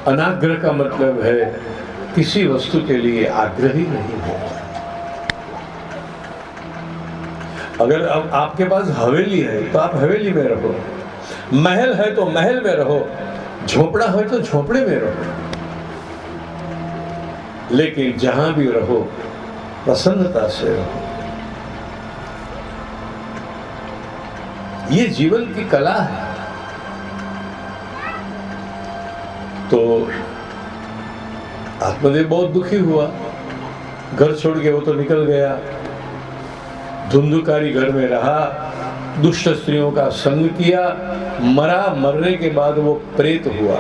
अनाग्रह का मतलब है किसी वस्तु के लिए आग्रही नहीं होता। अगर अब आपके पास हवेली है तो आप हवेली में रहो, महल है तो महल में रहो, झोपड़ा है तो झोपड़े में रहो, लेकिन जहां भी रहो प्रसन्नता से रहो। ये जीवन की कला है। तो आत्मदेव बहुत दुखी हुआ, घर छोड़ के वो तो निकल गया, धुंधुकारी घर में रहा, दुष्ट स्त्रियों का संग किया, मरा, मरने के बाद वो प्रेत हुआ।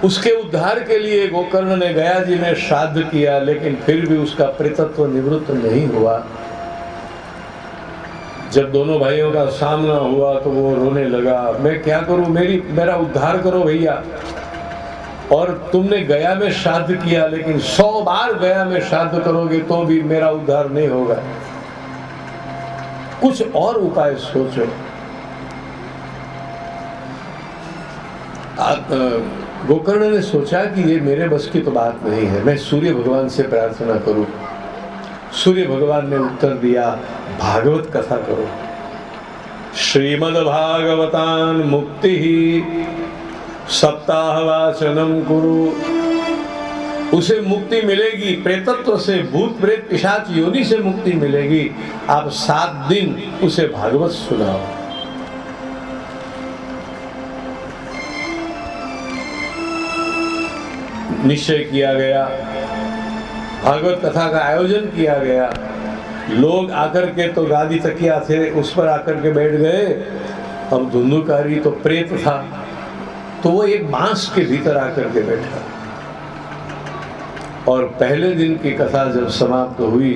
उसके उद्धार के लिए गोकर्ण ने गया जी में श्राद्ध किया, लेकिन फिर भी उसका प्रेतत्व निवृत्त नहीं हुआ। जब दोनों भाइयों का सामना हुआ तो वो रोने लगा, मैं क्या करूं, मेरा उद्धार करो भैया। और तुमने गया में श्राद्ध किया, लेकिन 100 बार गया में श्राद्ध करोगे तो भी मेरा उद्धार नहीं होगा, कुछ और उपाय सोचो। गोकर्ण ने सोचा कि ये मेरे बस की तो बात नहीं है, मैं सूर्य भगवान से प्रार्थना करूं। सूर्य भगवान ने उत्तर दिया, भागवत कथा करो। श्रीमद् भागवतान मुक्ति ही सप्ताह वाचनम कुरु। उसे मुक्ति मिलेगी, प्रेतत्व से, भूत प्रेत पिशाच योनि से मुक्ति मिलेगी। आप 7 दिन उसे भागवत सुनाओ। निश्चय किया गया, भागवत कथा का आयोजन किया गया। लोग आकर के तो गादी तकिया थे, उस पर आकर के बैठ गए। अब धुंधुकारी तो प्रेत था, तो वो एक बांस के भीतर आकर के बैठा। और पहले दिन की कथा जब समाप्त हुई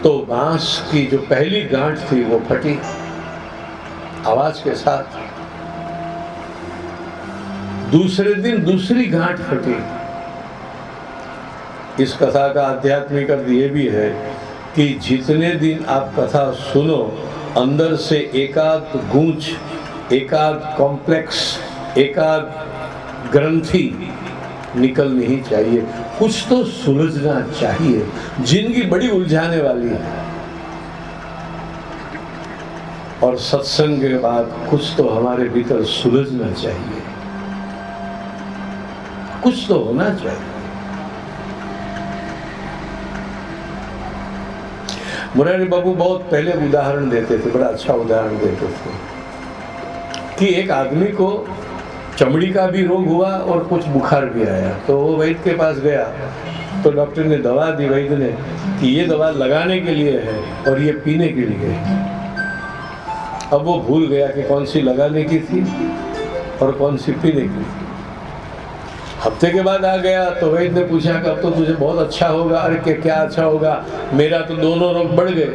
तो बांस की जो पहली गांठ थी वो फटी आवाज के साथ। दूसरे दिन दूसरी गांठ फटी। इस कथा का आध्यात्मिक अर्थ ये भी है कि जितने दिन आप कथा सुनो, अंदर से एकाध गूंज, एकाध कॉम्प्लेक्स, एकाध ग्रंथि निकलनी ही चाहिए, कुछ तो सुलझना चाहिए। जिंदगी बड़ी उलझाने वाली है, और सत्संग के बाद कुछ तो हमारे भीतर सुलझना चाहिए, कुछ तो होना चाहिए। मुरारी बाबू बहुत पहले उदाहरण देते थे, बड़ा अच्छा उदाहरण देते थे कि एक आदमी को चमड़ी का भी रोग हुआ और कुछ बुखार भी आया। तो वो वैद्य के पास गया, तो डॉक्टर ने दवा दी वैद्य ने कि ये दवा लगाने के लिए है और ये पीने के लिए है। अब वो भूल गया कि कौन सी लगाने की थी और कौन सी पीने की थी। हफ्ते के बाद आ गया तो वैद्य ने पूछा कि अब तो तुझे बहुत अच्छा होगा। अरे क्या अच्छा होगा, मेरा तो दोनों रोग बढ़ गए।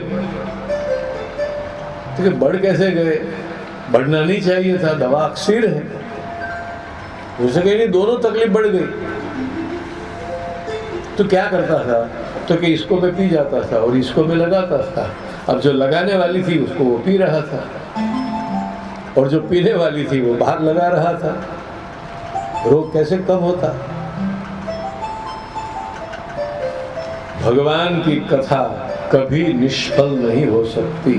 तो बढ़ कैसे गए, बढ़ना नहीं चाहिए था, दवा अक्सीर है। उसे कहीं नहीं, दोनों तकलीफ बढ़ गई। तो क्या करता था, तो कि इसको मैं पी जाता था और इसको मैं लगाता था। अब जो लगाने वाली थी उसको वो पी रहा था, और जो पीने वाली थी वो बाहर लगा रहा था। रोग कैसे कम होता। भगवान की कथा कभी निष्फल नहीं हो सकती,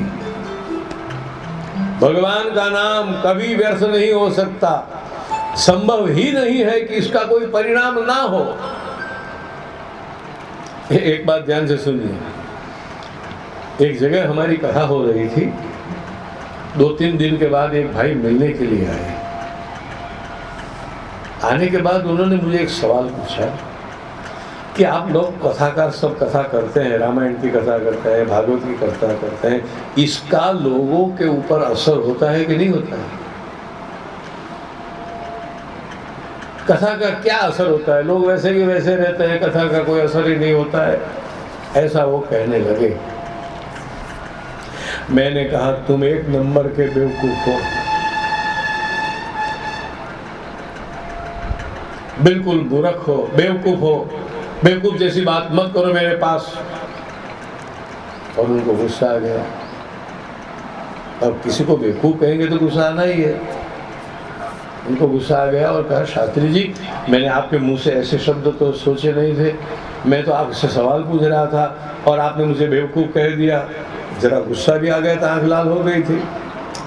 भगवान का नाम कभी व्यर्थ नहीं हो सकता। संभव ही नहीं है कि इसका कोई परिणाम ना हो। एक बात ध्यान से सुनिए। एक जगह हमारी कथा हो रही थी, 2-3 दिन के बाद एक भाई मिलने के लिए आए। आने के बाद उन्होंने मुझे एक सवाल पूछा कि आप लोग कथाकार सब कथा करते हैं, रामायण की कथा करते हैं, भागवत की कथा करते हैं, इसका लोगों के ऊपर असर होता है कि नहीं होता है? कथा का क्या असर होता है? लोग वैसे ही वैसे रहते हैं, कथा का कोई असर ही नहीं होता है, ऐसा वो कहने लगे। मैंने कहा तुम एक नंबर के बेवकूफ हो, बिल्कुल मूर्ख हो, बेवकूफ हो, बेवकूफ जैसी बात मत करो मेरे पास। और उनको गुस्सा आ गया। अब किसी को बेवकूफ कहेंगे तो गुस्सा आना ही है। उनको गुस्सा आ गया और कहा, शास्त्री जी मैंने आपके मुंह से ऐसे शब्द तो सोचे नहीं थे, मैं तो आपसे सवाल पूछ रहा था और आपने मुझे बेवकूफ़ कह दिया। ज़रा गुस्सा भी आ गया था, आँख लाल हो गई थी।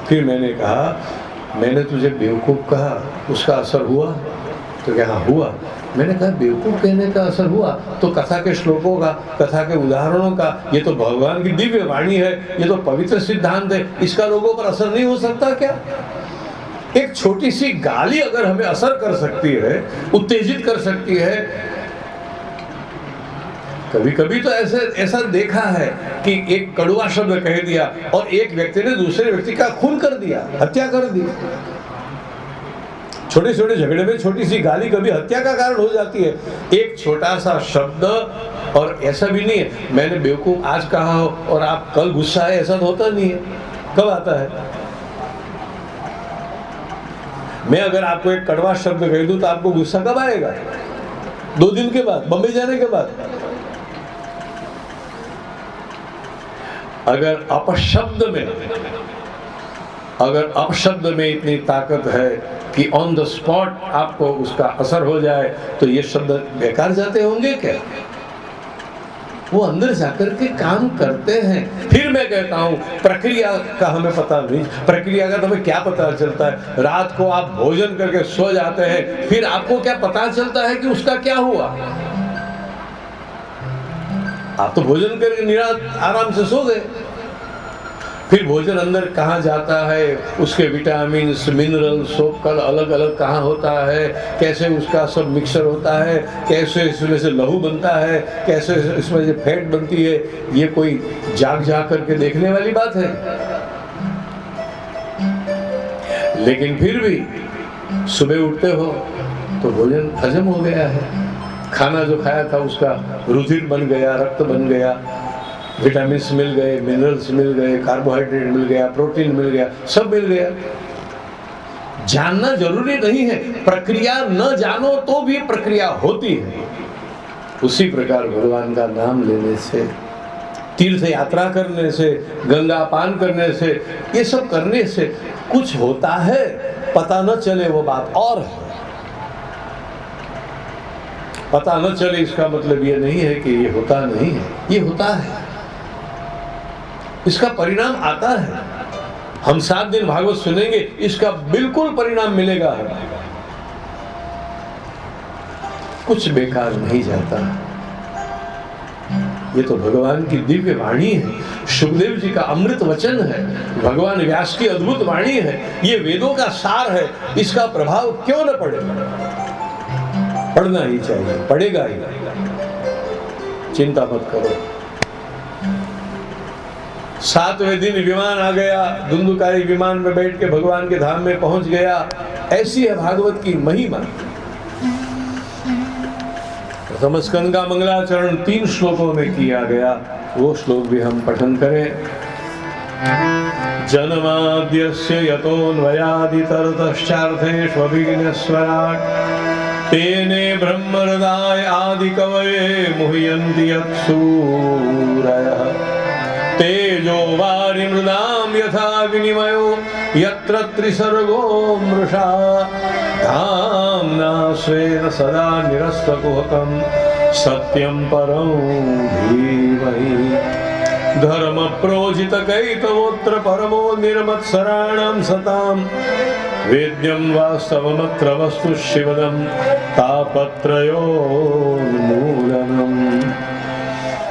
फिर मैंने कहा, मैंने तुझे बेवकूफ़ कहा, उसका असर हुआ? तो क्या हाँ हुआ। मैंने कहा बेवकूफ़ कहने का असर हुआ तो कथा के श्लोकों का, कथा के उदाहरणों का, ये तो भगवान की दिव्य वाणी है, ये तो पवित्र सिद्धांत है, इसका लोगों पर असर नहीं हो सकता क्या? एक छोटी सी गाली अगर हमें असर कर सकती है, उत्तेजित कर सकती है। कभी कभी तो ऐसा देखा है कि एक कड़वा शब्द कह दिया और एक व्यक्ति ने दूसरे व्यक्ति का खून कर दिया, हत्या कर दी। छोटे छोटे झगड़े में छोटी सी गाली कभी हत्या का कारण हो जाती है। एक छोटा सा शब्द, और ऐसा भी नहीं है मैंने बेवकूफ आज कहा हो और आप कल गुस्सा है, ऐसा तो होता नहीं है। कब आता है? मैं अगर आपको एक कड़वा शब्द कह दूं तो आपको गुस्सा कब आएगा? 2 दिन के बाद, बम्बई जाने के बाद। अगर अपशब्द में इतनी ताकत है कि ऑन द स्पॉट आपको उसका असर हो जाए, तो ये शब्द बेकार जाते होंगे क्या? वो अंदर जाकर के काम करते हैं। फिर मैं कहता हूँ प्रक्रिया का हमें पता नहीं, प्रक्रिया का तो हमें क्या पता चलता है? रात को आप भोजन करके सो जाते हैं, फिर आपको क्या पता चलता है कि उसका क्या हुआ? आप तो भोजन करके निराश आराम से सो गए, फिर भोजन अंदर कहाँ जाता है, उसके विटामिन मिनरल सब कल अलग अलग कहाँ होता है, कैसे उसका सब मिक्सर होता है, कैसे इसमें से लहू बनता है, कैसे इसमें से फैट बनती है, ये कोई जाग करके देखने वाली बात है? लेकिन फिर भी सुबह उठते हो तो भोजन हजम हो गया है, खाना जो खाया था उसका रुधिर बन गया, रक्त बन गया, विटामिन मिल गए, मिनरल्स मिल गए, कार्बोहाइड्रेट मिल गया, प्रोटीन मिल गया, सब मिल गया। जानना जरूरी नहीं है, प्रक्रिया न जानो तो भी प्रक्रिया होती है। उसी प्रकार भगवान का नाम लेने से, तीर्थ यात्रा करने से, गंगा पान करने से, ये सब करने से कुछ होता है, पता न चले वो बात और है। पता न चले इसका मतलब ये नहीं है कि ये होता नहीं है, ये होता है, इसका परिणाम आता है। हम 7 दिन भागवत सुनेंगे, इसका बिल्कुल परिणाम मिलेगा हमें, कुछ बेकार नहीं जाता। ये तो भगवान की दिव्य वाणी है, सुखदेव जी का अमृत वचन है, भगवान व्यास की अद्भुत वाणी है, ये वेदों का सार है। इसका प्रभाव क्यों न पड़े? पढ़ना ही चाहिए, पढ़ेगा ही, चिंता मत करो। 7वें दिन विमान आ गया, धुंधुकारी विमान में बैठ के भगवान के धाम में पहुंच गया। ऐसी है भागवत की महिमा। प्रथम स्कंद का मंगलाचरण 3 श्लोकों में किया गया, वो श्लोक भी हम पठन करें। जन्माद्यस्य यतोऽन्वयादितरतश्चार्थेष्वभिघ्नस्वराट् तेने ब्रह्महृदाय आदिकवये मुह्यन्ति यत्सूरयः तेजो वारिमृदां यथा विनिमयो यत्र त्रिसर्गो मृषा धाम्ना स्वेन सदा निरस्तकुहकं सत्यं परं धीमहि धर्मप्रोजितकैतवोऽत्र परमो निर्मत्सराणां सतां वेद्यं वास्तवमत्र वस्तु शिवदं तापत्रयोन्मूलनम्।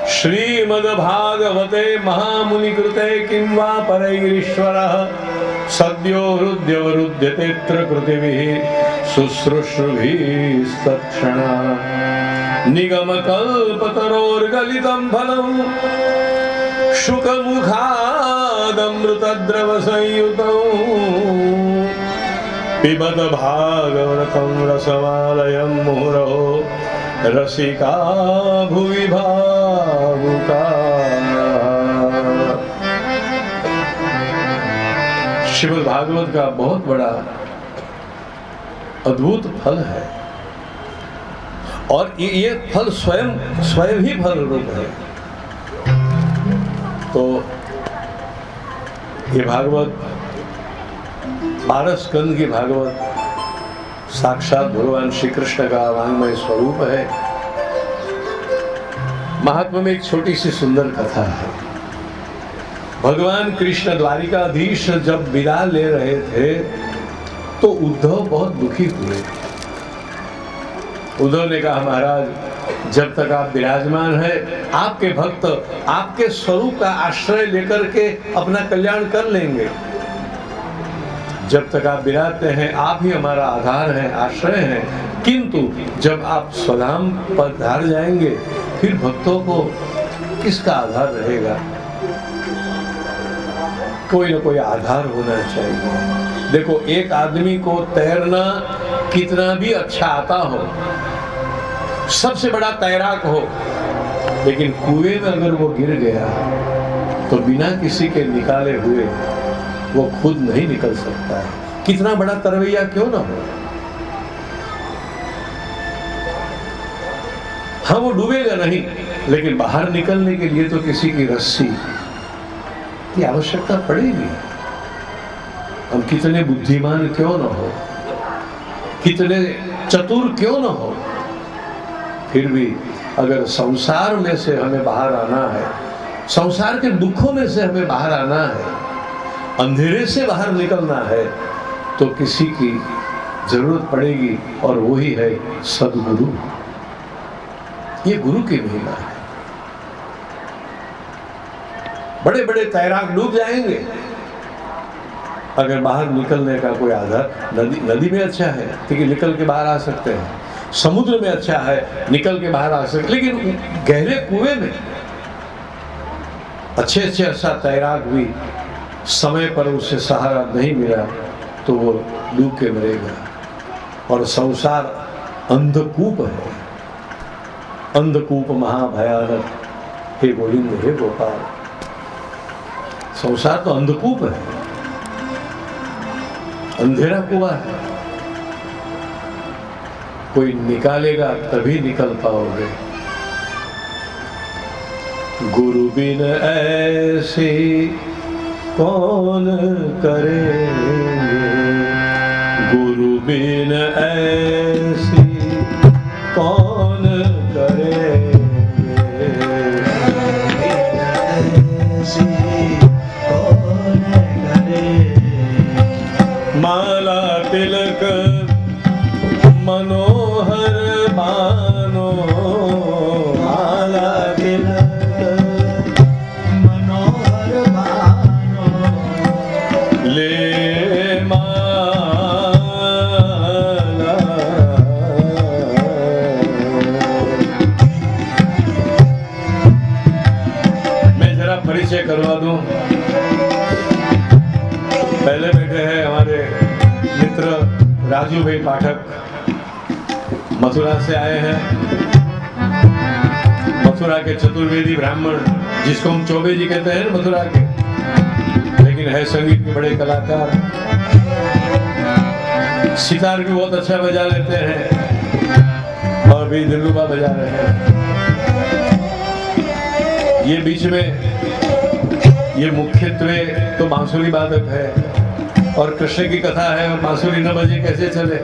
श्रीमद्भागवते महामुनिकृते किं वा परैरीश्वरः सद्यो हृद्यवरुध्यतेऽत्र कृतिभिः शुश्रूषुभिस्तत्क्षणात् निगमकल्पतरोर्गलितं फलं शुकमुखादमृतद्रवसंयुतं पिबत भागवतं रसमालयं मुहुरहो रसिका भुवि भावुका। श्रीमद् भागवत का बहुत बड़ा अद्भुत फल है, और ये फल स्वयं ही फल रूप है। तो ये भागवत 12 स्कंद की भागवत साक्षात भगवान श्री कृष्ण का वांग्मय स्वरूप है। महात्मा में एक छोटी सी सुंदर कथा है। भगवान कृष्ण द्वारिकाधीश जब विदा ले रहे थे तो उद्धव बहुत दुखी हुए। उद्धव ने कहा, महाराज जब तक आप विराजमान हैं, आपके भक्त आपके स्वरूप का आश्रय लेकर के अपना कल्याण कर लेंगे। जब तक आप विराजते हैं, आप ही हमारा आधार है, आश्रय है। किंतु जब आप स्वधाम पधार जाएंगे, फिर भक्तों को किसका आधार रहेगा? कोई ना कोई आधार होना चाहिए। देखो, एक आदमी को तैरना कितना भी अच्छा आता हो, सबसे बड़ा तैराक हो, लेकिन कुएं में अगर वो गिर गया तो बिना किसी के निकाले हुए वो खुद नहीं निकल सकता है, कितना बड़ा तरवैया क्यों ना हो। हाँ, वो डूबेगा नहीं, लेकिन बाहर निकलने के लिए तो किसी की रस्सी की आवश्यकता पड़ेगी। हम कितने बुद्धिमान क्यों ना हो, कितने चतुर क्यों ना हो, फिर भी अगर संसार में से हमें बाहर आना है, संसार के दुखों में से हमें बाहर आना है, अंधेरे से बाहर निकलना है, तो किसी की जरूरत पड़ेगी, और वही है सद्गुरु। ये गुरु की महिमा है। बड़े बड़े तैराक डूब जाएंगे अगर बाहर निकलने का कोई आधार। नदी में अच्छा है क्योंकि निकल के बाहर आ सकते हैं, समुद्र में अच्छा है निकल के बाहर आ सकते, लेकिन गहरे कुएं में अच्छे अच्छा तैराक भी समय पर उसे सहारा नहीं मिला तो वो डूब के मरेगा। और संसार अंधकूप है, अंधकूप महाभयानक, हे गोविंद हे गोपाल। संसार तो अंधकूप है, अंधेरा कुआं है, कोई निकालेगा तभी निकल पाओगे। गुरु बिन ऐसे कौन करेंगे, गुरु बिन ऐसी कौन करेंगे, ऐसी कौन करेंगे। माला तिलक मनोहर बानो, माला तिलक मनोहर बानो, ले माला। मैं जरा परिचय करवा दूं। पहले बैठे हैं हमारे मित्र राजू भाई पाठक, मथुरा से आए हैं। मथुरा के चतुर्वेदी ब्राह्मण, जिसको हम चौबे जी कहते हैं मथुरा के, लेकिन है संगीत के बड़े कलाकार। सितार भी बहुत अच्छा बजा लेते हैं और भी दिलरुबा बजा रहे हैं। ये बीच में ये मुख्यत्वे तो बांसुरी वादक है और कृष्ण की कथा है, और बांसुरी न बजे कैसे चले।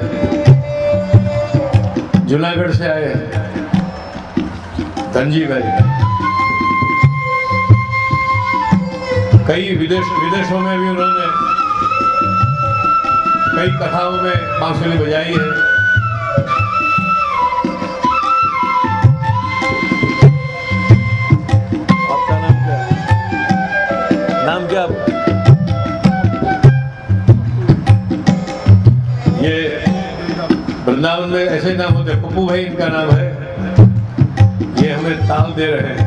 जूनागढ़ से आए हैं धनजी भाई, कई विदेशों में भी उन्होंने कई कथाओं में बांसुरी बजाई है। आपका नाम क्या है? नाम क्या? ये वृंदावन में ऐसे नाम होते। पप्पू भाई इनका नाम है। ये हमें ताल दे रहे हैं।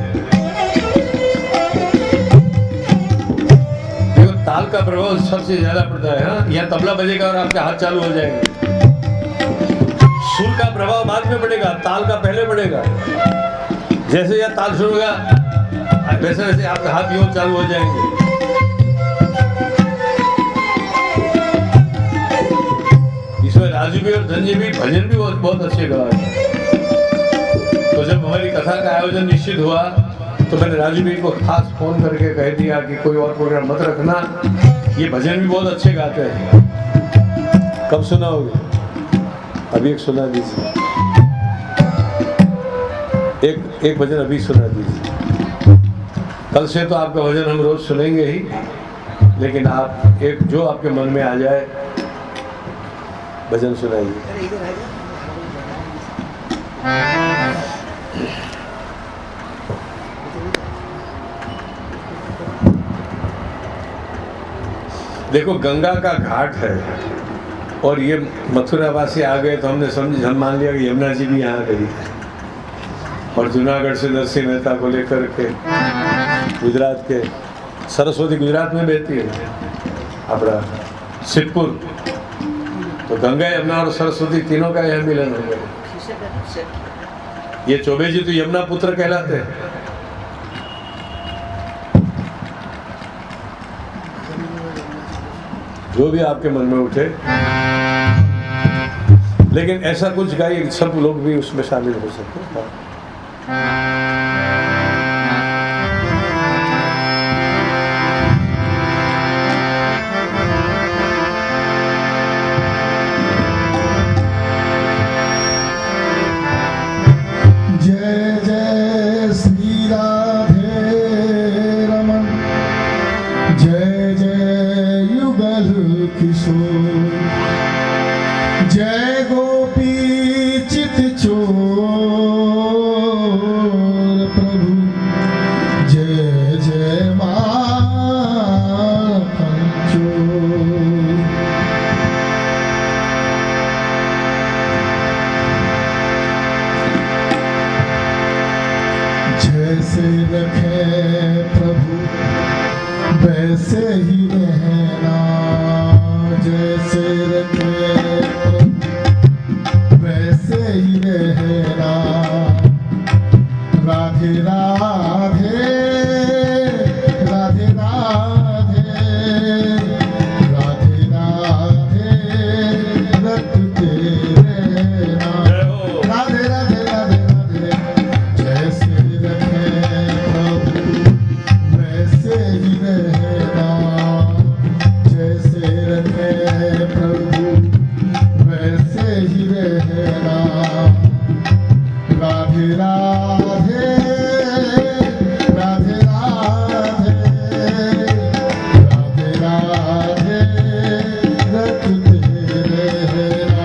देखो, ताल का प्रभाव सबसे ज्यादा पड़ता है। हाँ, यहाँ तबला बजेगा और आपके हाथ चालू हो जाएंगे। सुर का प्रभाव बाद में पड़ेगा, ताल का पहले पड़ेगा। जैसे यह ताल शुरू होगा वैसे वैसे आपके हाथ यूं चालू हो जाएंगे। राजू भी और धनजी भी भजन भी बहुत अच्छे गा रहे हैं। तो जब हमारी कथा का आयोजन निश्चित हुआ तो मैंने राजू भी को खास फोन करके कह दिया कि कोई और प्रोग्राम मत रखना, ये भजन भी बहुत अच्छे गाते हैं। कब सुनाओगे? अभी एक सुना दीजिए, एक भजन अभी सुना दीजिए। कल से तो आपका भजन हम रोज सुनेंगे ही, लेकिन आप एक जो आपके मन में आ जाए भजन सुनाइए। देखो गंगा का घाट है और ये मथुरावासी आ गए तो हमने हम मान लिया कि यमुना जी भी यहाँ गई और जूनागढ़ से नरसिंह मेहता को लेकर के गुजरात के सरस्वती गुजरात में बहती है अपना सिद्धपुर, तो गंगा यमुना और सरस्वती तीनों का यहाँ मिलन हो गया। ये चौबे जी तो यमुना पुत्र कहलाते हैं। जो भी आपके मन में उठे, लेकिन ऐसा कुछ गाइए सब लोग भी उसमें शामिल हो सके। जय जय श्री राधे रमन, जय जय युगल किशोर, जय गोपी चित चोर प्रभु, जय जय माखन चोर। जैसे रखे प्रभु वैसे ही रहना, जैसे रखे प्रभु वैसे ही रहना। राधे राधे राधे राधे राधे राधे रखते रहना। राधे राधे राधे राधे, जैसे रखे प्रभु वैसे ही रहना, जैसे रखे प्रभु वैसे ही रहना। राधे राधे राधे राधे राधे राधे रखते रहना।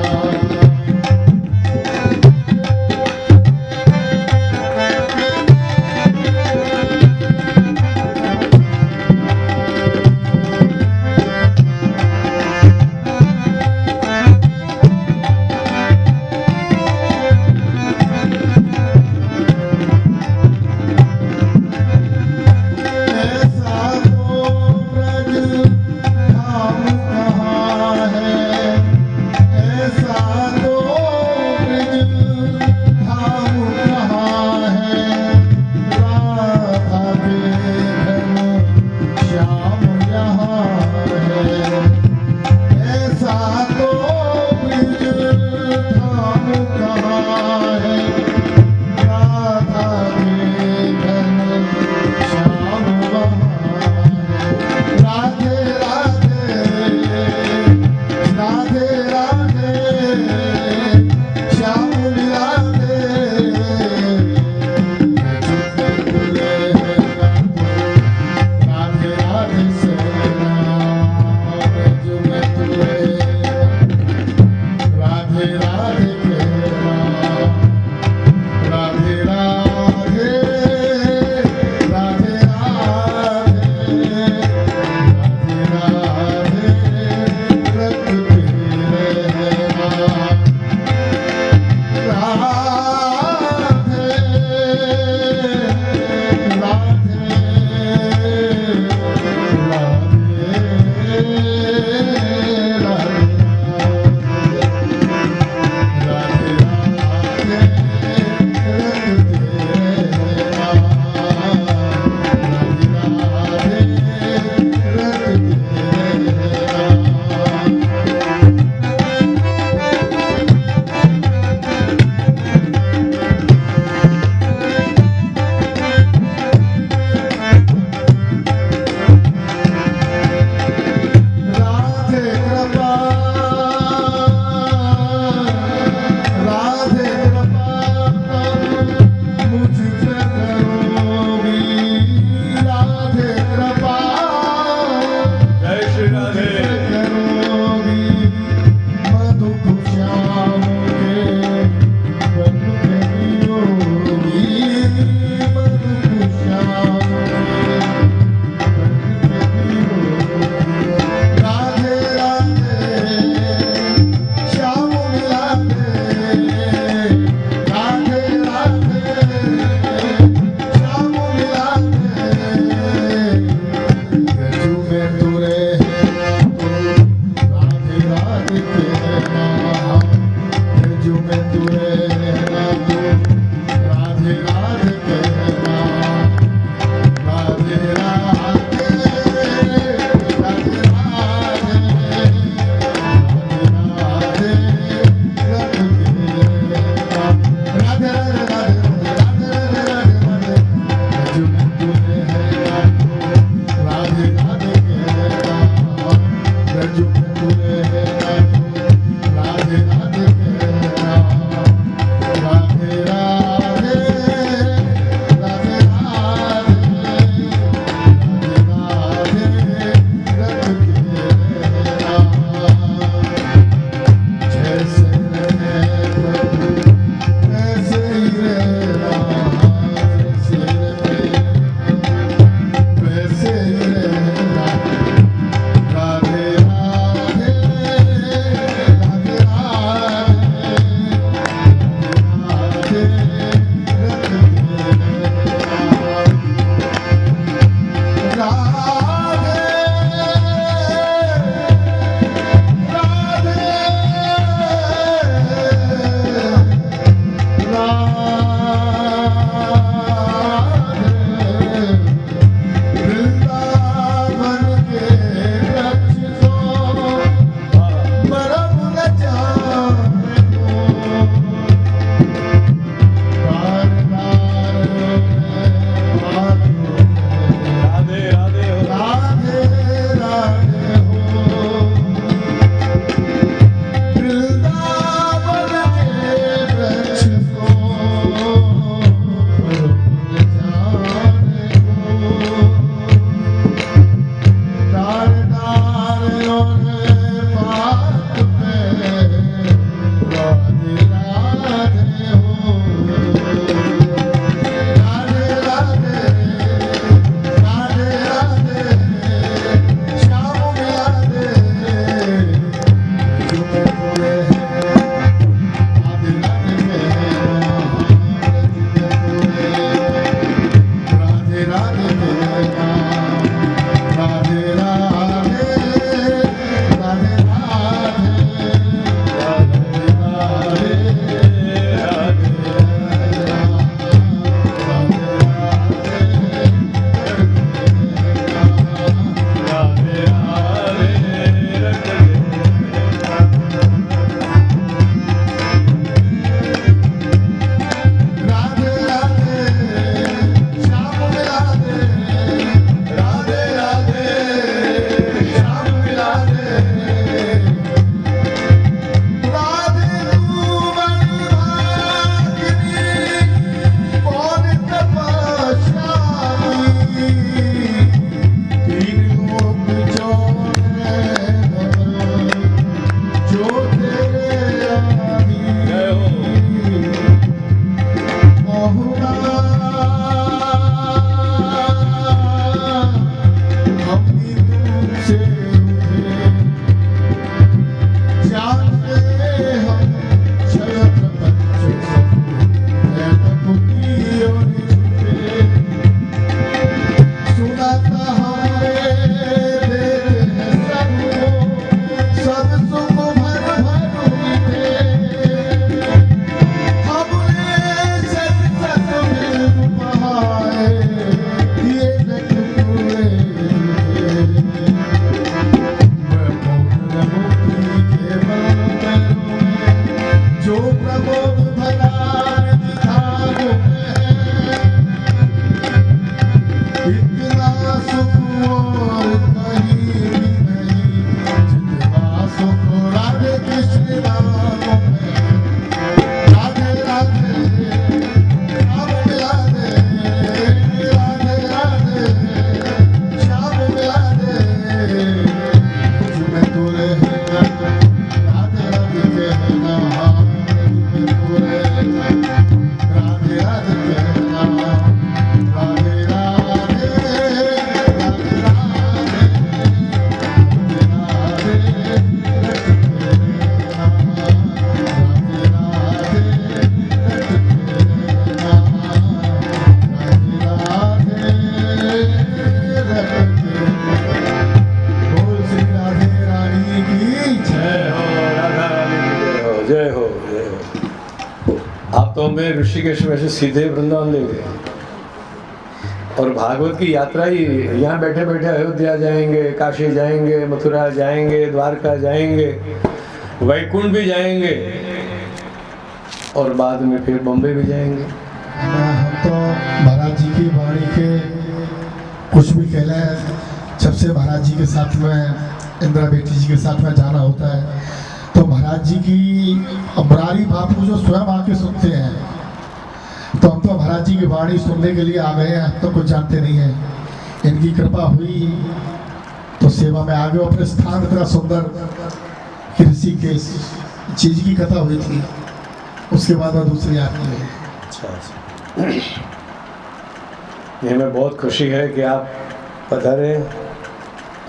ऐसा तो ब्रज धाम कहाँ है, ऐसा तो ब्रज धाम कहाँ है। राधा बेघन श्याम यहाँ है, ऐसा तो ब्रज धाम कहाँ है। राधा बेघन श्याम वहाँ है। राधे राधे राधे राधे श्याम राधे। राधे राधे सेना ब्रज में तुए, राधे राधे कहना। राधे राधे राधे राधे राधे रखते रहना। राधे राधे राधे प्रमोद भला निधान में, इतना सुख और कहीं भी नहीं, जितना सुख राधे कृष्ण नाम में। राधे राधे श्याम मिला दे, राधे राधे श्याम मिला दे, तुझ में तू रहे राधे राधे कहना, तुझ में तू रहे राधे राधे कहना, राधे राधे राधे बोल श्री राधे रानी की जय हो राधा रानी की जय हो, जय हो, जय हो। आप तो हमें ऋषिकेश में से सीधे वृंदावन ले गए, और भागवत की यात्रा ही यहाँ बैठे बैठे अयोध्या जाएंगे, काशी जाएंगे, मथुरा जाएंगे, द्वारका जाएंगे, वैकुंठ भी जाएंगे, और बाद में फिर बॉम्बे भी जाएंगे। हम तो महाराज जी की वाणी के कुछ भी कह लें, जब से महाराज जी के साथ में इंदिरा बेटी जी के साथ में जाना होता है, तो महाराज जी की मुरारी बापू जो स्वयं आके सुनते हैं, तो हम तो महाराज जी की वाणी सुनने के लिए आ गए हैं, हम तो कुछ जानते नहीं हैं। इनकी कृपा हुई तो सेवा में आ गए। अपने स्थान इतना सुंदर कि ऋषिकेश चीज की कथा हुई थी, उसके बाद में दूसरी आती है। अच्छा, ये हमें बहुत खुशी है कि आप पधारे,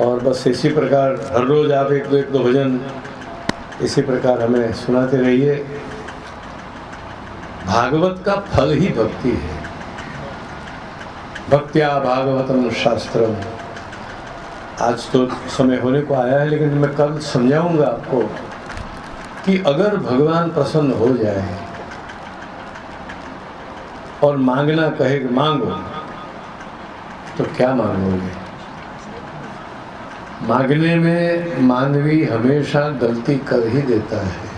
और बस इसी प्रकार हर रोज़ आप एक दो भजन इसी प्रकार हमें सुनाते रहिए। भागवत का फल ही भक्ति है। भक्त्या भागवतम शास्त्रम। आज तो समय होने को आया है, लेकिन मैं कल समझाऊंगा आपको कि अगर भगवान प्रसन्न हो जाए और मांगना कहे कि मांगो, तो क्या मांगोगे। मांगने में मानवी हमेशा गलती कर ही देता है।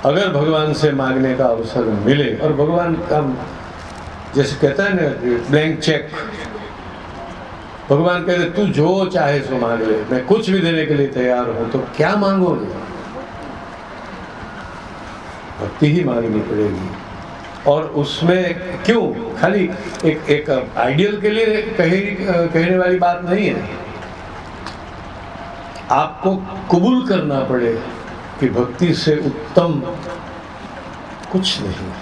अगर भगवान से मांगने का अवसर मिले, और भगवान का जैसे कहता है ना ब्लैंक चेक, भगवान कहते तू जो चाहे सो मांग ले, मैं कुछ भी देने के लिए तैयार हूं, तो क्या मांगोगे। भक्ति ही मांगनी पड़ेगी, और उसमें क्यों खाली एक आइडियल के लिए कहने वाली बात नहीं है। आपको कबूल करना पड़े कि भक्ति से उत्तम कुछ नहीं है,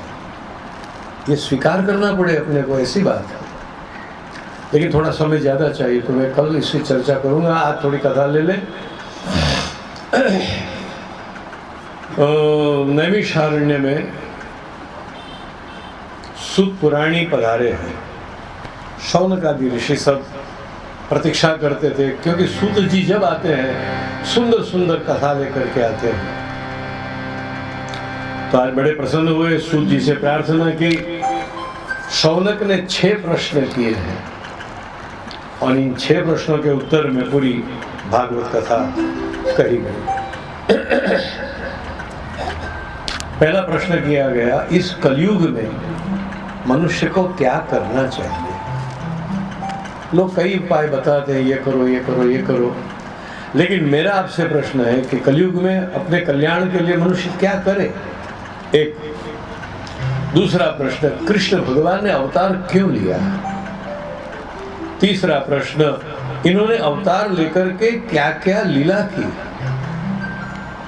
ये स्वीकार करना पड़े अपने को, ऐसी बात है। लेकिन थोड़ा समय ज़्यादा चाहिए, तो मैं कल इसकी चर्चा करूंगा। आज थोड़ी कथा ले लें। नैमिषारण्य में सूत पुराणी पधारे हैं। शौनक आदि ऋषि सब प्रतीक्षा करते थे, क्योंकि सूत जी जब आते हैं सुंदर सुंदर कथा लेकर के आते हैं। तो आज बड़े प्रसन्न हुए, सूत जी से प्रार्थना की। शौनक ने 6 प्रश्न किए हैं, और इन 6 प्रश्नों के उत्तर में पूरी भागवत कथा कही गई। पहला प्रश्न किया गया, इस कलयुग में मनुष्य को क्या करना चाहिए। लोग कई उपाय बताते हैं, ये करो ये करो ये करो, लेकिन मेरा आपसे प्रश्न है कि कलयुग में अपने कल्याण के लिए मनुष्य क्या करे। एक दूसरा प्रश्न, कृष्ण भगवान ने अवतार क्यों लिया। तीसरा प्रश्न, इन्होंने अवतार लेकर के क्या क्या लीला की।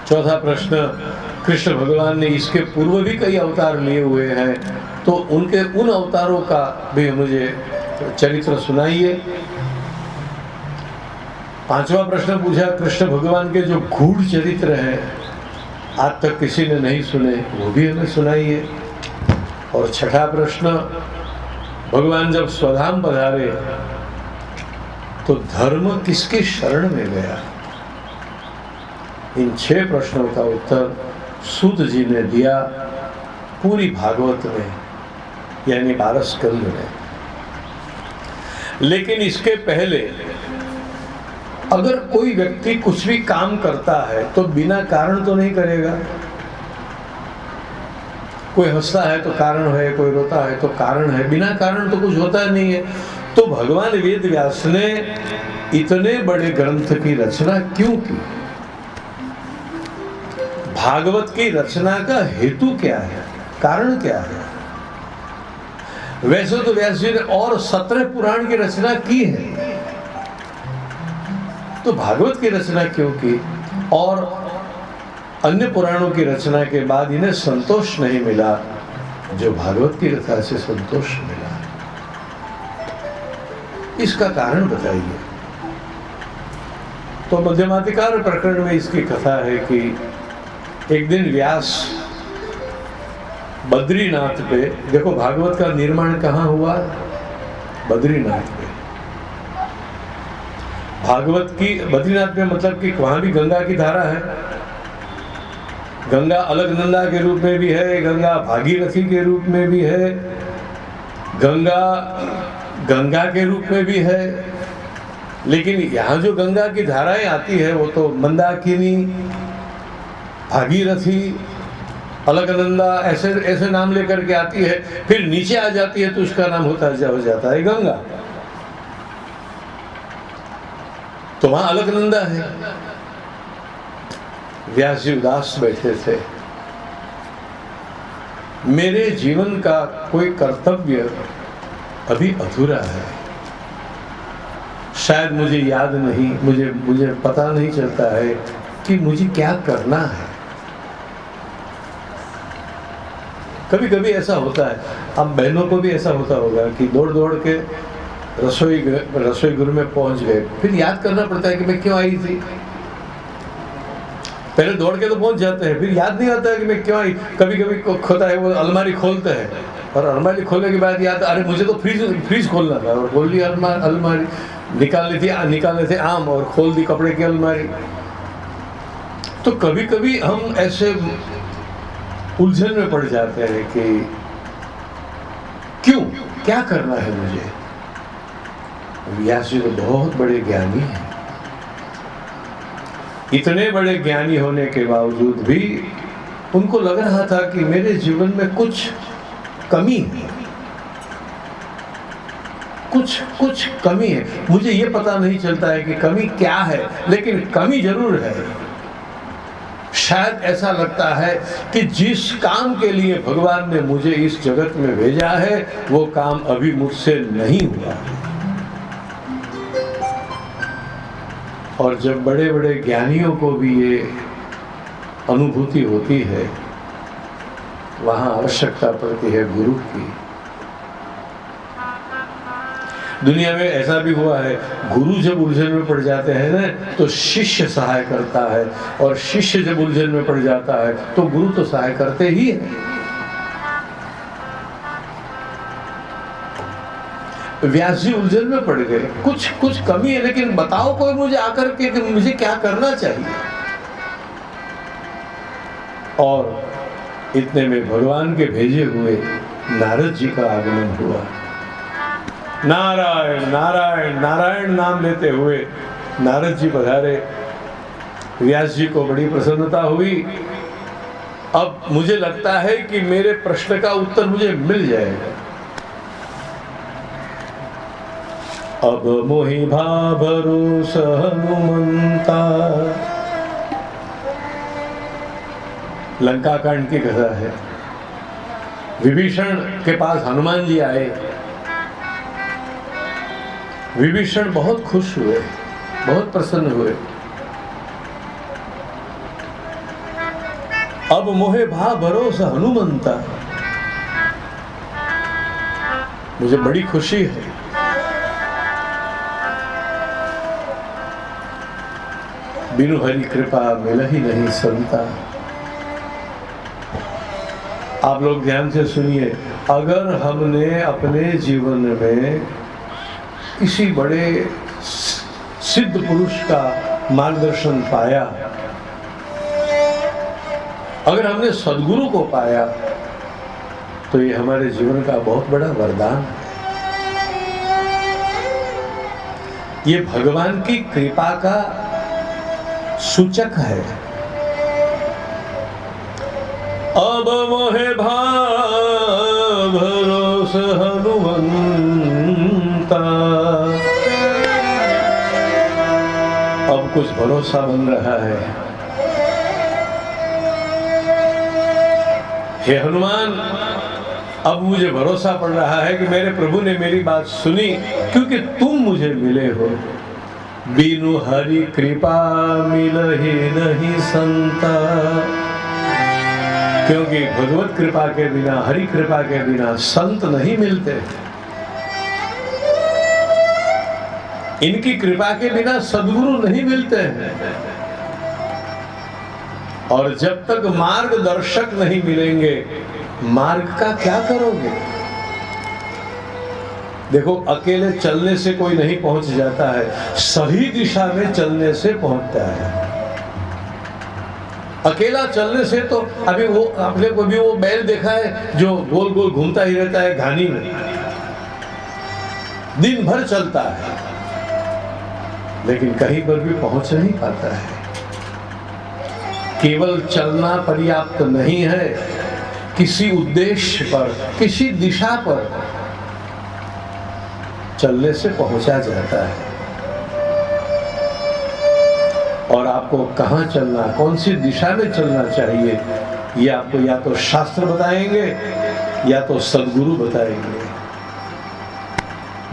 चौथा प्रश्न, कृष्ण भगवान ने इसके पूर्व भी कई अवतार लिए हुए हैं, तो उनके उन अवतारों का भी मुझे चरित्र सुनाइए। पांचवा प्रश्न पूछा, कृष्ण भगवान के जो गूढ़ चरित्र हैं आज तक किसी ने नहीं सुने, वो भी हमें सुनाइए। और छठा प्रश्न, भगवान जब स्वधाम पधारे तो धर्म किसके शरण में गया। इन 6 प्रश्नों का उत्तर सूत जी ने दिया पूरी भागवत में, यानी 12 स्कंद में। लेकिन इसके पहले अगर कोई व्यक्ति कुछ भी काम करता है तो बिना कारण तो नहीं करेगा। कोई हंसता है तो कारण है, कोई रोता है तो कारण है, बिना कारण तो कुछ होता नहीं है। तो भगवान वेद व्यास ने इतने बड़े ग्रंथ की रचना क्यों की? भागवत की रचना का हेतु क्या है, कारण क्या है? वैसे तो व्यास जी ने और 17 पुराण की रचना की है, तो भागवत की रचना क्यों की? और अन्य पुराणों की रचना के बाद इन्हें संतोष नहीं मिला जो भागवत की रचना से संतोष मिला। इसका कारण बताइए। तो मध्यमाधिकार प्रकरण में इसकी कथा है कि एक दिन व्यास बद्रीनाथ पे, देखो भागवत का निर्माण कहाँ हुआ? बद्रीनाथ पे। भागवत की बद्रीनाथ में मतलब कि वहां भी गंगा की धारा है। गंगा अलकनंदा के रूप में भी है, गंगा भागीरथी के रूप में भी है, गंगा गंगा के रूप में भी है। लेकिन यहाँ जो गंगा की धाराएं आती है वो तो मंदाकिनी, भागीरथी, अलकनंदा ऐसे ऐसे नाम लेकर के आती है। फिर नीचे आ जाती है तो उसका नाम हो जाता है गंगा। तो वहां अलकनंदा है। व्यास जी उदास बैठे थे। मेरे जीवन का कोई कर्तव्य अभी अधूरा है, शायद मुझे याद नहीं, मुझे पता नहीं चलता है कि मुझे क्या करना है। कभी कभी ऐसा होता है, अब बहनों को भी ऐसा होता होगा कि दौड़ दौड़ के रसोई घर में पहुंच गए, फिर याद करना पड़ता है कि मैं क्यों आई थी। पहले दौड़ के तो पहुंच जाते हैं, फिर याद नहीं आता है कि मैं क्यों आई। कभी कभी होता है वो अलमारी खोलते हैं और अलमारी खोलने के बाद याद, अरे मुझे तो फ्रीज खोलना था, और खोल ली अलमारी, निकालने थे आम और खोल दी कपड़े की अलमारी। तो कभी कभी हम ऐसे उलझन में पड़ जाते हैं कि क्यों, क्या करना है मुझे। व्यास जी तो बहुत बड़े ज्ञानी हैं। इतने बड़े ज्ञानी होने के बावजूद भी उनको लग रहा था कि मेरे जीवन में कुछ कमी है, कुछ कमी है। मुझे ये पता नहीं चलता है कि कमी क्या है, लेकिन कमी जरूर है। शायद ऐसा लगता है कि जिस काम के लिए भगवान ने मुझे इस जगत में भेजा है वो काम अभी मुझसे नहीं हुआ। और जब बड़े बड़े ज्ञानियों को भी ये अनुभूति होती है, वहां आवश्यकता पड़ती है गुरु की। दुनिया में ऐसा भी हुआ है, गुरु जब उलझन में पड़ जाते हैं ना तो शिष्य सहाय करता है, और शिष्य जब उलझन में पड़ जाता है तो गुरु तो सहाय करते ही है। व्यास जी उलझन में पड़ गए, कुछ कमी है, लेकिन बताओ कोई मुझे आकर के कि मुझे क्या करना चाहिए। और इतने में भगवान के भेजे हुए नारद जी का आगमन हुआ। नारायण नारायण नारायण नाम लेते हुए नारद जी पधारे। व्यास जी को बड़ी प्रसन्नता हुई। अब मुझे लगता है कि मेरे प्रश्न का उत्तर मुझे मिल जाएगा। अब मोहि भाभरोस हनुमंता। लंका कांड की कथा है। विभीषण के पास हनुमान जी आए। विभीषण बहुत खुश हुए, बहुत प्रसन्न हुए। अब मोहे भा भरोसा हनुमंता, मुझे बड़ी खुशी है। बिनु हरि कृपा मिलहि नहीं संता। आप लोग ध्यान से सुनिए, अगर हमने अपने जीवन में किसी बड़े सिद्ध पुरुष का मार्गदर्शन पाया, अगर हमने सद्गुरु को पाया, तो ये हमारे जीवन का बहुत बड़ा वरदान है। ये भगवान की कृपा का सूचक है। अब मोहे भरोस हनुमंता, अब कुछ भरोसा बन रहा है। हे हनुमान, अब मुझे भरोसा पड़ रहा है कि मेरे प्रभु ने मेरी बात सुनी, क्योंकि तुम मुझे मिले हो। बिनु हरि कृपा मिलहि नहीं संता, क्योंकि भगवत कृपा के बिना, हरि कृपा के बिना संत नहीं मिलते। इनकी कृपा के बिना सद्गुरु नहीं मिलते हैं। और जब तक मार्गदर्शक नहीं मिलेंगे, मार्ग का क्या करोगे? देखो, अकेले चलने से कोई नहीं पहुंच जाता है, सही दिशा में चलने से पहुंचता है। अकेला चलने से तो, अभी वो आपने कभी वो बैल देखा है जो गोल गोल घूमता ही रहता है घानी में, दिन भर चलता है लेकिन कहीं पर भी पहुंच नहीं पाता है। केवल चलना पर्याप्त नहीं है, किसी उद्देश्य पर, किसी दिशा पर चलने से पहुंचा जाता है। और आपको कहां चलना, कौन सी दिशा में चलना चाहिए, ये आपको या तो शास्त्र बताएंगे या तो सद्गुरु बताएंगे।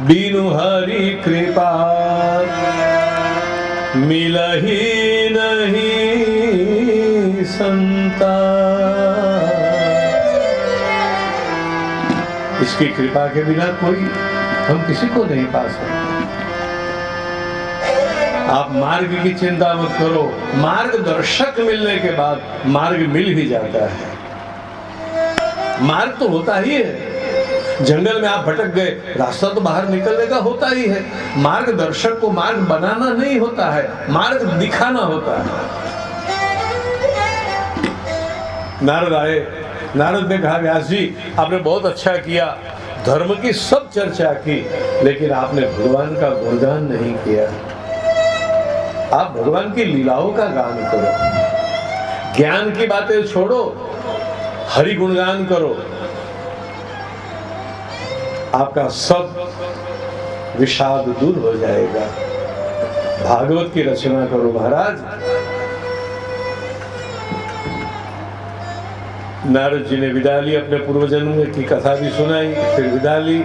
बिनु हरि कृपा मिलहि नहीं संता, इसकी कृपा के बिना कोई, हम किसी को नहीं पा सकते। आप मार्ग की चिंता मत करो, मार्गदर्शक मिलने के बाद मार्ग मिल ही जाता है। मार्ग तो होता ही है, जंगल में आप भटक गए, रास्ता तो बाहर निकलने का होता ही है। मार्गदर्शक को मार्ग बनाना नहीं होता है, मार्ग दिखाना होता है। नारद आए, नारद ने कहा, व्यास जी आपने बहुत अच्छा किया, धर्म की सब चर्चा की, लेकिन आपने भगवान का गुणगान नहीं किया। आप भगवान की लीलाओं का गान करो, ज्ञान की बातें छोड़ो, हरि गुणगान करो, आपका सब विषाद दूर हो जाएगा। भागवत की रचना करो महाराज। नारद जी ने विदा ली, अपने पूर्व जन्म की कथा भी सुनाई, फिर विदा ली।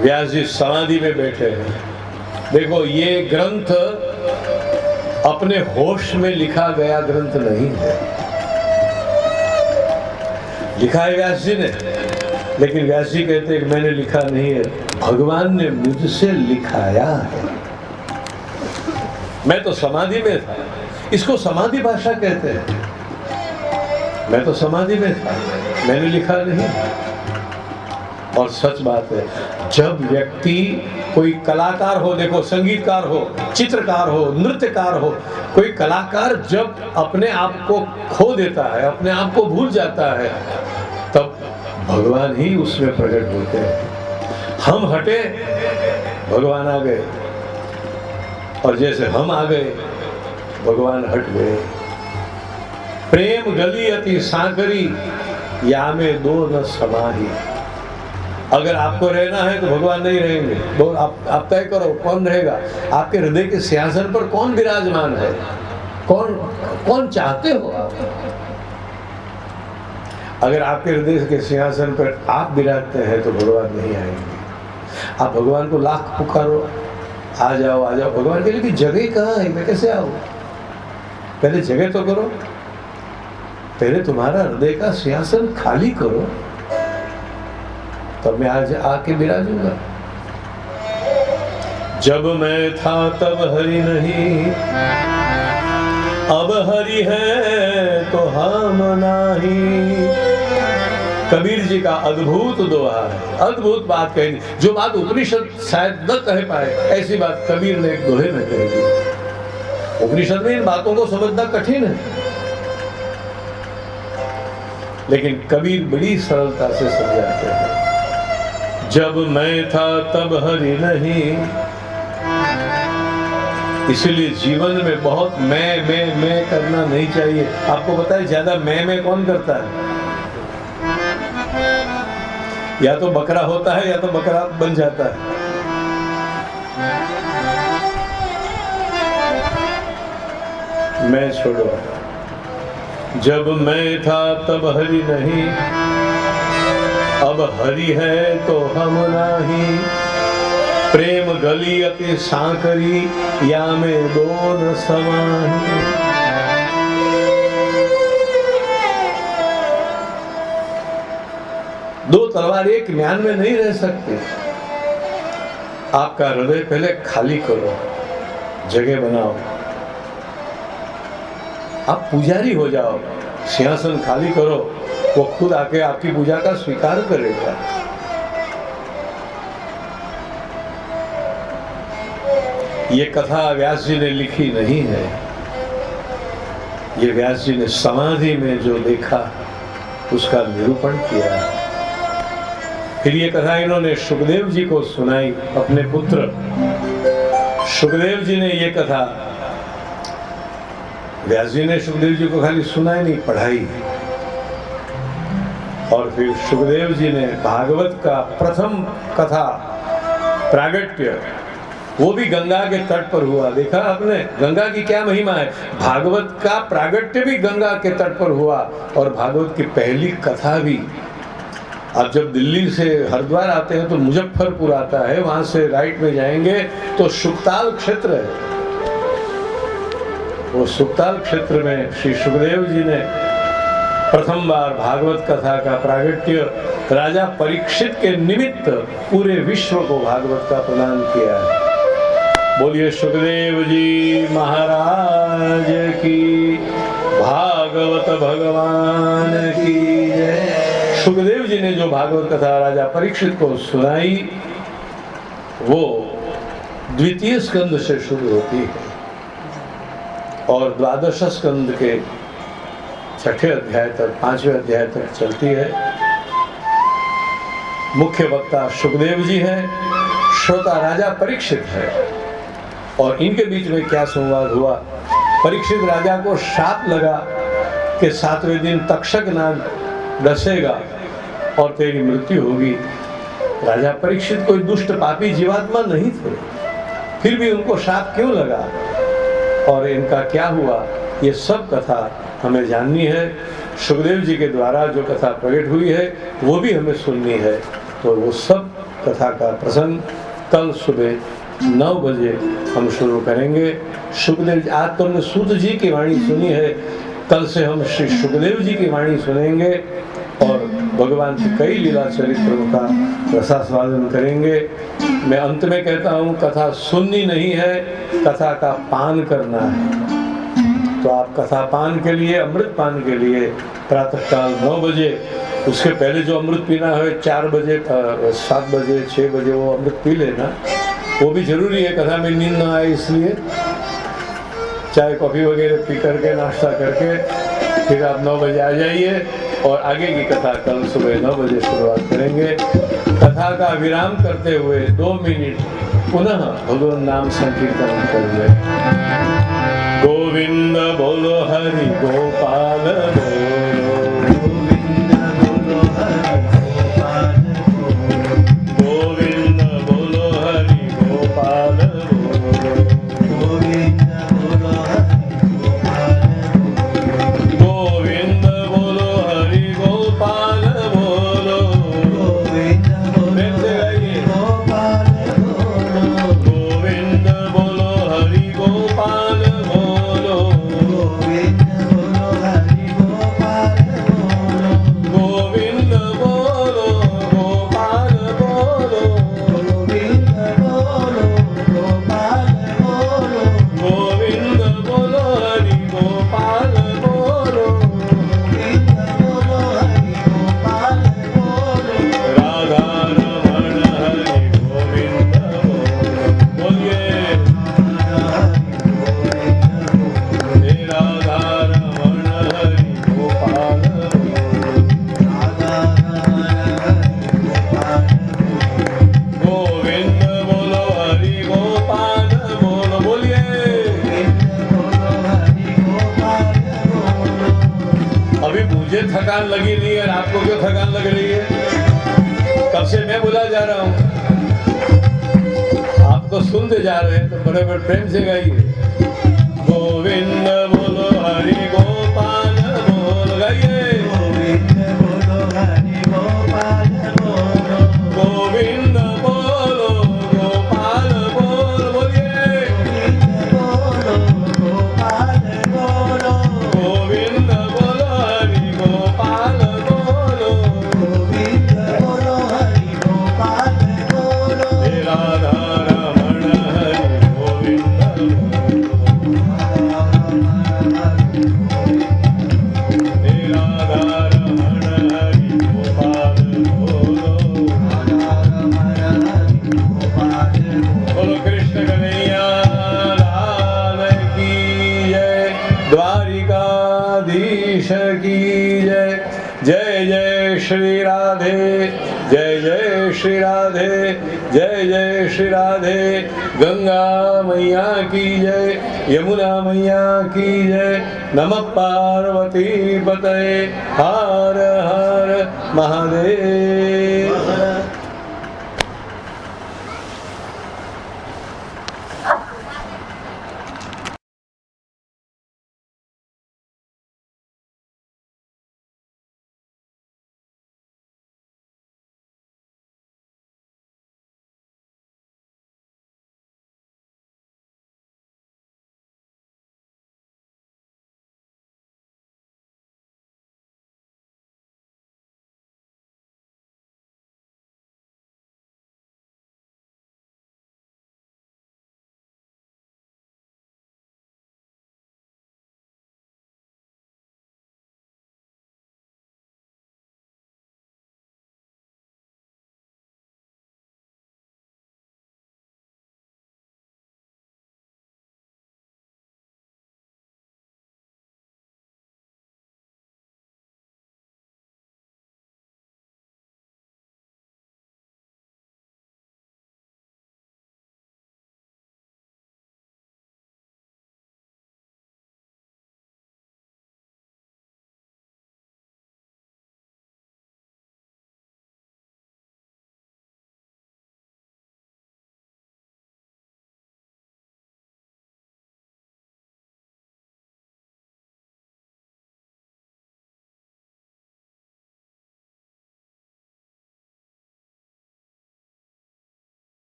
व्यास जी समाधि में बैठे हैं। देखो, ये ग्रंथ अपने होश में लिखा गया ग्रंथ नहीं है, लिखा है व्यास जी ने, लेकिन व्यास जी कहते हैं कि मैंने लिखा नहीं है, भगवान ने मुझसे लिखाया है। मैं तो समाधि में था, इसको समाधि भाषा कहते हैं। मैं तो समाधि में था, मैंने लिखा नहीं। और सच बात है, जब व्यक्ति, कोई कलाकार हो, देखो संगीतकार हो, चित्रकार हो, नृत्यकार हो, कोई कलाकार जब अपने आप को खो देता है, अपने आप को भूल जाता है, तब भगवान ही उसमें प्रकट होते हैं। हम हटे, भगवान आ गए, और जैसे हम आ गए, भगवान हट गए। प्रेम गली अति साकरी, या में दो न समाही। अगर आपको रहना है तो भगवान नहीं रहेंगे, आप तय करो कौन रहेगा। आपके हृदय के सिंहासन पर कौन विराजमान है, कौन चाहते हो आप। अगर आपके हृदय के सिंहासन पर आप विराजते हैं तो भगवान नहीं आएंगे। आप भगवान को लाख पुकारो, आ जाओ आ जाओ, भगवान के लिए कि जगह कहाँ है, मैं कैसे आऊं। पहले जगह तो करो, पहले तुम्हारा हृदय का सिंहासन खाली करो, तब मैं आज आके विराजूंगा। जब मैं था तब हरि नहीं, अब हरि है तो हम नहीं। कबीर जी का अद्भुत दोहा है, अद्भुत बात कही, जो बात उपनिषद शायद न कह पाए, ऐसी बात कबीर ने एक दोहे में कह दी। उपनिषद में इन बातों को समझना कठिन है, लेकिन कबीर बड़ी सरलता से समझाते हैं। जब मैं था तब हरि नहीं। इसलिए जीवन में बहुत मैं करना नहीं चाहिए। आपको पता है ज्यादा मैं कौन करता है? या तो बकरा होता है या तो बकरा बन जाता है। मैं छोड़ो। जब मैं था तब हरि नहीं, अब हरि है तो हम नहीं। प्रेम गली अति सांकरी, या में दो न समाही। दो तलवार एक म्यान में नहीं रह सकते। आपका हृदय पहले खाली करो, जगह बनाओ। आप पुजारी हो जाओ, सिंहासन खाली करो, वो खुद आके आपकी पूजा का स्वीकार करेगा। ये कथा व्यास जी ने लिखी नहीं है, ये व्यास जी ने समाधि में जो देखा उसका निरूपण किया है। फिर ये कथा इन्होंने सुखदेव जी को सुनाई, अपने पुत्र सुखदेव जी ने ये कथा, व्यास जी ने सुखदेव जी को खाली सुनाई नहीं, पढ़ाई। और फिर सुखदेव जी ने भागवत का प्रथम कथा प्रागट्य, वो भी गंगा के तट पर हुआ। देखा आपने गंगा की क्या महिमा है? भागवत का प्रागट्य भी गंगा के तट पर हुआ और भागवत की पहली कथा भी। आप जब दिल्ली से हरिद्वार आते हैं तो मुजफ्फरपुर आता है, वहां से राइट में जाएंगे तो सुखताल क्षेत्र है। वो सुखताल क्षेत्र में श्री सुखदेव जी ने प्रथम बार भागवत कथा का प्रागट्य राजा परीक्षित के निमित्त पूरे विश्व को भागवत का प्रदान किया है। बोलिए सुखदेव जी महाराज की, भागवत भगवान की जय। सुखदेव जी ने जो भागवत कथा राजा परीक्षित को सुनाई वो द्वितीय स्कंद से शुरू होती है और द्वादश स्कंद के छठे अध्याय तक, 5वें अध्याय तक चलती है। मुख्य वक्ता सुखदेव जी हैं, श्रोता राजा परीक्षित है। और इनके बीच में क्या संवाद हुआ? परीक्षित राजा को शाप लगा कि 7वें दिन तक्षक नाग डसेगा और तेरी मृत्यु होगी। राजा परीक्षित कोई दुष्ट पापी जीवात्मा नहीं थे, फिर भी उनको शाप क्यों लगा और इनका क्या हुआ, ये सब कथा हमें जाननी है। सुखदेव जी के द्वारा जो कथा प्रकट हुई है वो भी हमें सुननी है। तो वो सब कथा का प्रसंग कल सुबह 9 बजे हम शुरू करेंगे। सुखदेव, आज तो हमने सूत जी की वाणी सुनी है, कल से हम श्री सुखदेव जी की वाणी सुनेंगे और भगवान की कई लीला चरित्रों का रसास्वादन करेंगे। मैं अंत में कहता हूँ, कथा सुननी नहीं है, कथा का पान करना है। तो आप कथा पान के लिए, अमृत पान के लिए प्रातःकाल 9 बजे, उसके पहले जो अमृत पीना है 4 बजे, 7 बजे, 6 बजे वो अमृत पी लेना, वो भी जरूरी है। कथा में नींद ना आए इसलिए चाय कॉफी वगैरह पी करके, नाश्ता करके फिर आप 9 बजे आ जाइए और आगे की कथा कल सुबह 9 बजे शुरुआत करेंगे। कथा का विराम करते हुए 2 मिनट पुनः भगवान नाम संकीर्तन करेंगे। गोविंद बोलो हरि गोपाल बोलो, गोविंद बोलो हरि गोपाल बोलो, गोविंद बोलो हरि गोपाल बोलो, गोविंद बोलो हरि गोपाल बोलो, गोविंद बोलो हरि गोपाल बोलो, गोविंद बोलो हरि गोपाल बोलो, गोविंद बोलो हरि गोपाल बोलो, गोविंद बोलो हरि गोपाल अभी मुझे थकान लगी नहीं है, आपको क्यों थकान लग रही है? कब से मैं बोला जा रहा हूँ, आप तो सुनते जा रहे हैं, तो बड़े बड़े प्रेम से गाइए। गोविंद बोलो हरि गोपाल बोल, गाइए गोविंद बोलो हरि गोपाल बोलो, गोविंद बोलो गोपाल बोल, बोलिए गोविंद बोलो गोपाल बोलो, गोविंद बोलो हरि गोपाल बोलो, गोविंद बोलो हरि गोपाल बोलो, हे राधा रमण हरि गोविंद हे राधा रमण हरि गोपाल बोलो। बोलो कृष्ण कन्हैया लाल की जय, द्वारिकाधीश की जय। जय जय श्री राधे, जय जय श्री राधे, जय जय श्री राधे। गंगा मैया की जय, यमुना मैया की जय। नमः पार्वती पतये, हर हर महादेव।